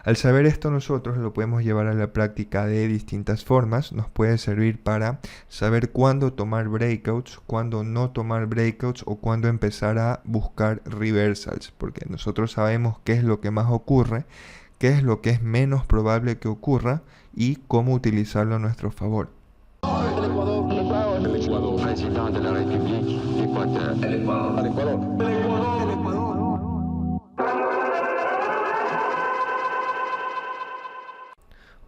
Al saber esto nosotros lo podemos llevar a la práctica de distintas formas. Nos puede servir para saber cuándo tomar breakouts, cuándo no tomar breakouts o cuándo empezar a buscar reversals, porque nosotros sabemos qué es lo que más ocurre, qué es lo que es menos probable que ocurra y cómo utilizarlo a nuestro favor. El Ecuador, président de la République d'Équateur. El Ecuador. El Ecuador. El Ecuador. El Ecuador.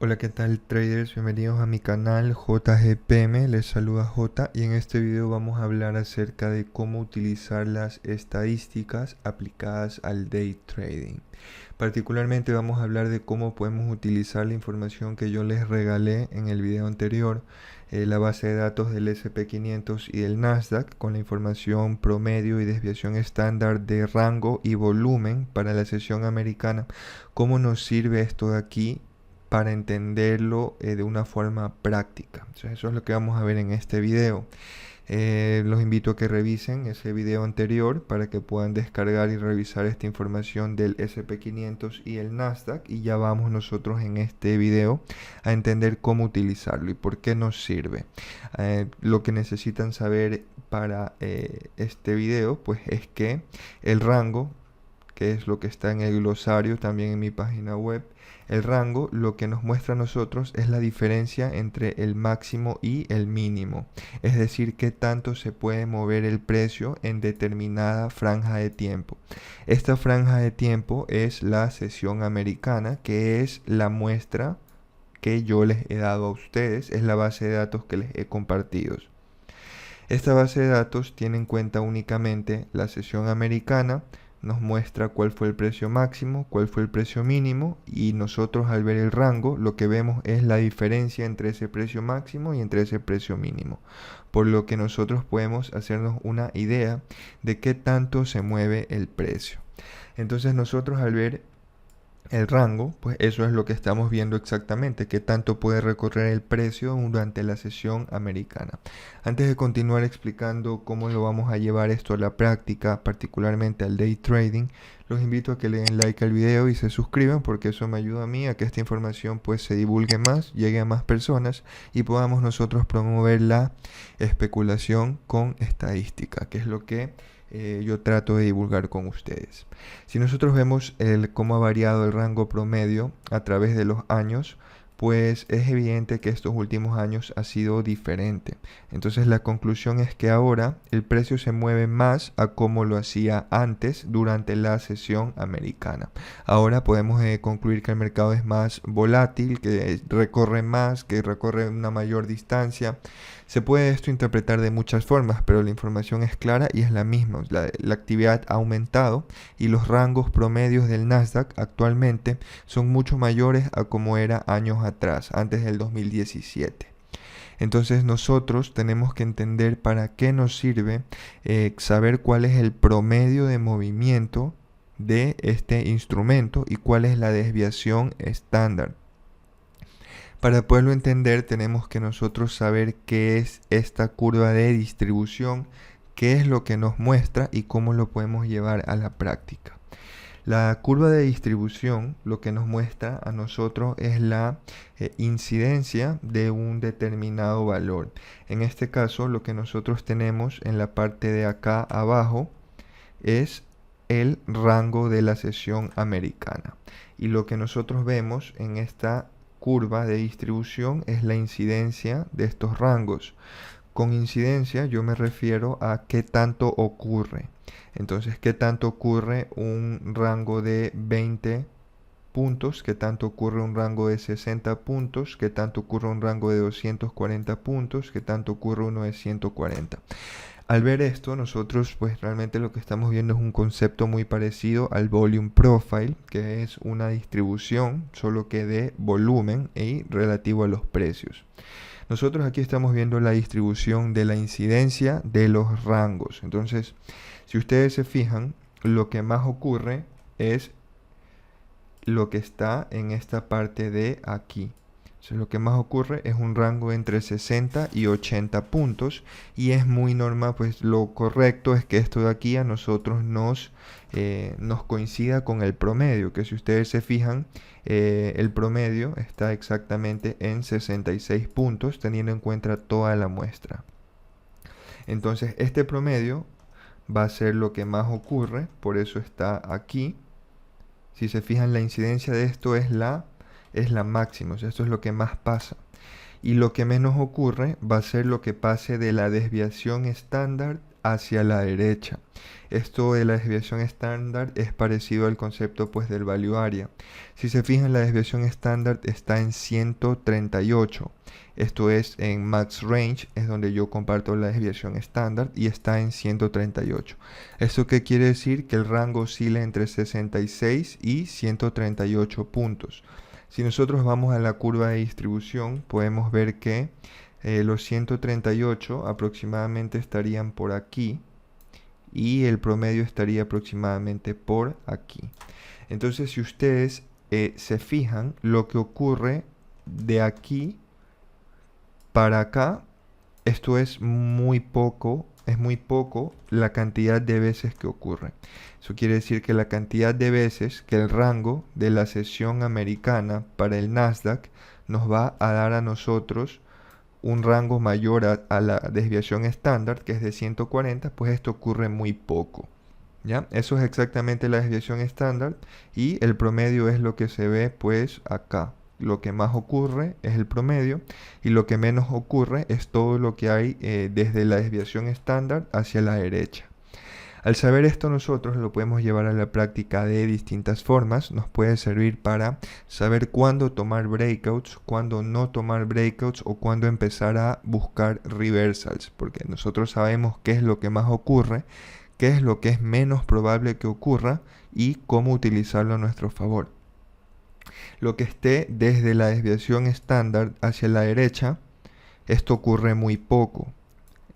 Hola, ¿qué tal traders? Bienvenidos a mi canal JGPM, les saluda J y en este video vamos a hablar acerca de cómo utilizar las estadísticas aplicadas al day trading. Particularmente vamos a hablar de cómo podemos utilizar la información que yo les regalé en el video anterior, la base de datos del SP500 y del Nasdaq con la información promedio y desviación estándar de rango y volumen para la sesión americana. ¿Cómo nos sirve esto de aquí para entenderlo de una forma práctica? Entonces, eso es lo que vamos a ver en este video. Los invito a que revisen ese video anterior para que puedan descargar y revisar esta información del SP500 y el Nasdaq, y ya vamos nosotros en este video a entender cómo utilizarlo y por qué nos sirve. Lo que necesitan saber para este video pues es que el rango, que es lo que está en el glosario también en mi página web, el rango lo que nos muestra a nosotros es la diferencia entre el máximo y el mínimo, es decir, qué tanto se puede mover el precio en determinada franja de tiempo. Esta franja de tiempo es la sesión americana, que es la muestra que yo les he dado a ustedes, es la base de datos que les he compartido. Esta base de datos tiene en cuenta únicamente la sesión americana, nos muestra cuál fue el precio máximo, cuál fue el precio mínimo, y nosotros al ver el rango lo que vemos es la diferencia entre ese precio máximo y entre ese precio mínimo, por lo que nosotros podemos hacernos una idea de qué tanto se mueve el precio. Entonces nosotros al ver el rango, pues eso es lo que estamos viendo exactamente, qué tanto puede recorrer el precio durante la sesión americana. Antes de continuar explicando cómo lo vamos a llevar esto a la práctica, particularmente al day trading, los invito a que le den like al video y se suscriban, porque eso me ayuda a mí a que esta información pues se divulgue más, llegue a más personas y podamos nosotros promover la especulación con estadística, que es lo que yo trato de divulgar con ustedes. Si nosotros vemos cómo ha variado el rango promedio a través de los años, pues es evidente que estos últimos años ha sido diferente. Entonces la conclusión es que ahora el precio se mueve más a como lo hacía antes durante la sesión americana. Ahora podemos concluir que el mercado es más volátil, que recorre más, que recorre una mayor distancia. Se puede esto interpretar de muchas formas, pero la información es clara y es la misma. La actividad ha aumentado y los rangos promedios del Nasdaq actualmente son mucho mayores a como era años atrás, antes del 2017. Entonces nosotros tenemos que entender para qué nos sirve saber cuál es el promedio de movimiento de este instrumento y cuál es la desviación estándar. Para poderlo entender tenemos que nosotros saber qué es esta curva de distribución, qué es lo que nos muestra y cómo lo podemos llevar a la práctica. La curva de distribución lo que nos muestra a nosotros es la incidencia de un determinado valor. En este caso lo que nosotros tenemos en la parte de acá abajo es el rango de la sesión americana. Y lo que nosotros vemos en esta curva de distribución es la incidencia de estos rangos. Con incidencia yo me refiero a qué tanto ocurre. Entonces, qué tanto ocurre un rango de 20 puntos, qué tanto ocurre un rango de 60 puntos, qué tanto ocurre un rango de 240 puntos, qué tanto ocurre uno de 140. Al ver esto, nosotros pues realmente lo que estamos viendo es un concepto muy parecido al volume profile, que es una distribución solo que de volumen y relativo a los precios. Nosotros aquí estamos viendo la distribución de la incidencia de los rangos. Entonces, si ustedes se fijan, lo que más ocurre es lo que está en esta parte de aquí. Entonces, lo que más ocurre es un rango entre 60 y 80 puntos y es muy normal, pues lo correcto es que esto de aquí a nosotros nos coincida con el promedio, que si ustedes se fijan, el promedio está exactamente en 66 puntos teniendo en cuenta toda la muestra. Entonces este promedio va a ser lo que más ocurre, por eso está aquí. Si se fijan, la incidencia de esto es la máxima, o sea, esto es lo que más pasa. Y lo que menos ocurre va a ser lo que pase de la desviación estándar hacia la derecha. Esto de la desviación estándar es parecido al concepto pues del value area. Si se fijan, la desviación estándar está en 138. Esto es en max range, es donde yo comparto la desviación estándar y está en 138. ¿Esto qué quiere decir? Que el rango oscila entre 66 y 138 puntos. Si nosotros vamos a la curva de distribución, podemos ver que los 138 aproximadamente estarían por aquí y el promedio estaría aproximadamente por aquí. Entonces, si ustedes se fijan, lo que ocurre de aquí para acá, esto es muy poco la cantidad de veces que ocurre. Eso quiere decir que la cantidad de veces que el rango de la sesión americana para el Nasdaq nos va a dar a nosotros un rango mayor a la desviación estándar, que es de 140, pues esto ocurre muy poco. ¿Ya? Eso es exactamente la desviación estándar y el promedio es lo que se ve pues acá. Lo que más ocurre es el promedio y lo que menos ocurre es todo lo que hay desde la desviación estándar hacia la derecha. Al saber esto, nosotros lo podemos llevar a la práctica de distintas formas. Nos puede servir para saber cuándo tomar breakouts, cuándo no tomar breakouts o cuándo empezar a buscar reversals, porque nosotros sabemos qué es lo que más ocurre, qué es lo que es menos probable que ocurra y cómo utilizarlo a nuestro favor. Lo que esté desde la desviación estándar hacia la derecha, esto ocurre muy poco.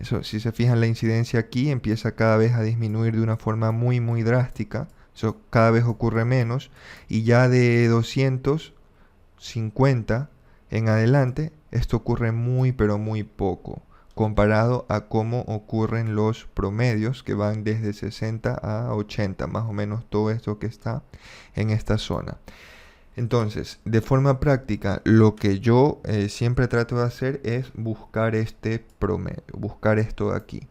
Eso, si se fijan, la incidencia aquí empieza cada vez a disminuir de una forma muy drástica. Eso cada vez ocurre menos y ya de 250 en adelante esto ocurre pero muy poco comparado a cómo ocurren los promedios que van desde 60 a 80, más o menos todo esto que está en esta zona. Entonces, de forma práctica, lo que yo siempre trato de hacer es buscar este promedio, buscar esto de aquí.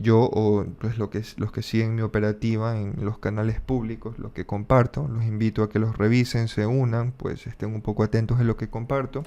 Yo o pues los que siguen mi operativa en los canales públicos, los que comparto, los invito a que los revisen, se unan, pues estén un poco atentos en lo que comparto.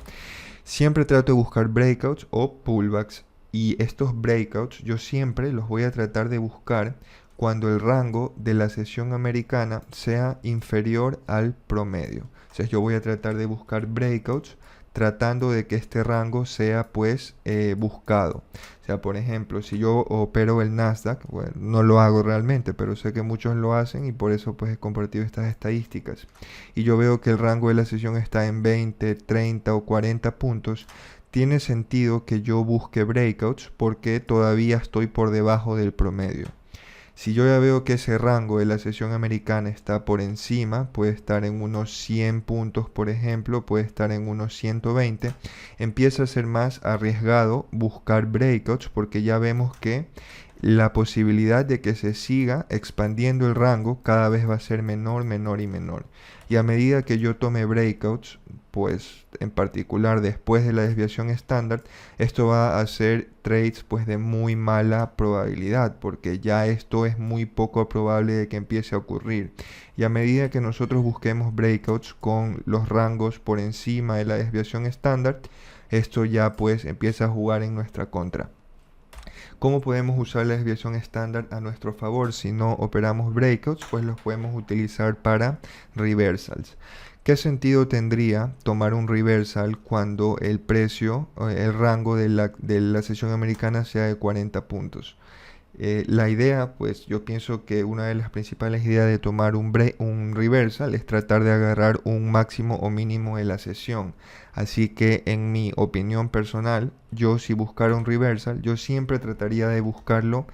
Siempre trato de buscar breakouts o pullbacks y estos breakouts yo siempre los voy a tratar de buscar cuando el rango de la sesión americana sea inferior al promedio. O sea, yo voy a tratar de buscar breakouts tratando de que este rango sea pues buscado. O sea, por ejemplo, si yo opero el Nasdaq, bueno, no lo hago realmente, pero sé que muchos lo hacen y por eso pues he compartido estas estadísticas. Y yo veo que el rango de la sesión está en 20, 30 o 40 puntos. Tiene sentido que yo busque breakouts porque todavía estoy por debajo del promedio. Si yo ya veo que ese rango de la sesión americana está por encima, puede estar en unos 100 puntos, por ejemplo, puede estar en unos 120, empieza a ser más arriesgado buscar breakouts porque ya vemos que la posibilidad de que se siga expandiendo el rango cada vez va a ser menor y menor. Y a medida que yo tome breakouts, pues en particular después de la desviación estándar, esto va a ser trades pues de muy mala probabilidad, porque ya esto es muy poco probable de que empiece a ocurrir. Y a medida que nosotros busquemos breakouts con los rangos por encima de la desviación estándar, esto ya pues empieza a jugar en nuestra contra. ¿Cómo podemos usar la desviación estándar a nuestro favor? Si no operamos breakouts, pues los podemos utilizar para reversals. ¿Qué sentido tendría tomar un reversal cuando el precio, el rango de la sesión americana sea de 40 puntos? La idea, pues yo pienso que una de las principales ideas de tomar un reversal es tratar de agarrar un máximo o mínimo de la sesión. Así que en mi opinión personal, yo si buscara un reversal, yo siempre trataría de buscarlo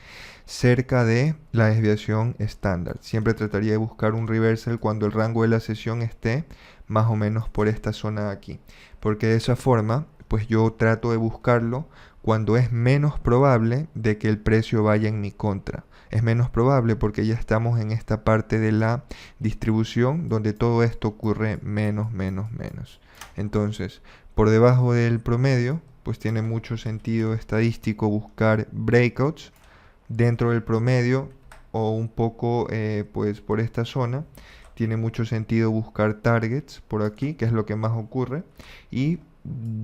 cerca de la desviación estándar. Siempre trataría de buscar un reversal cuando el rango de la sesión esté más o menos por esta zona de aquí, porque de esa forma pues yo trato de buscarlo cuando es menos probable de que el precio vaya en mi contra. Es menos probable porque ya estamos en esta parte de la distribución donde todo esto ocurre menos. Entonces, por debajo del promedio, pues tiene mucho sentido estadístico buscar breakouts dentro del promedio o un poco pues por esta zona. Tiene mucho sentido buscar targets por aquí, que es lo que más ocurre. Y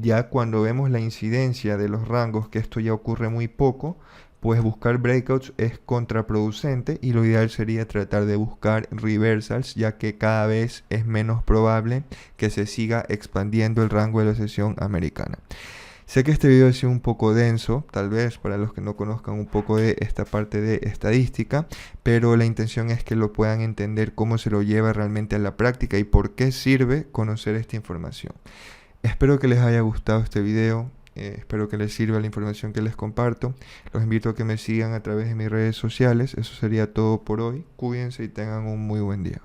ya cuando vemos la incidencia de los rangos, que esto ya ocurre muy poco, pues buscar breakouts es contraproducente y lo ideal sería tratar de buscar reversals, ya que cada vez es menos probable que se siga expandiendo el rango de la sesión americana. Sé que este video ha sido un poco denso, tal vez para los que no conozcan un poco de esta parte de estadística, pero la intención es que lo puedan entender cómo se lo lleva realmente a la práctica y por qué sirve conocer esta información. Espero que les haya gustado este video, espero que les sirva la información que les comparto. Los invito a que me sigan a través de mis redes sociales. Eso sería todo por hoy. Cuídense y tengan un muy buen día.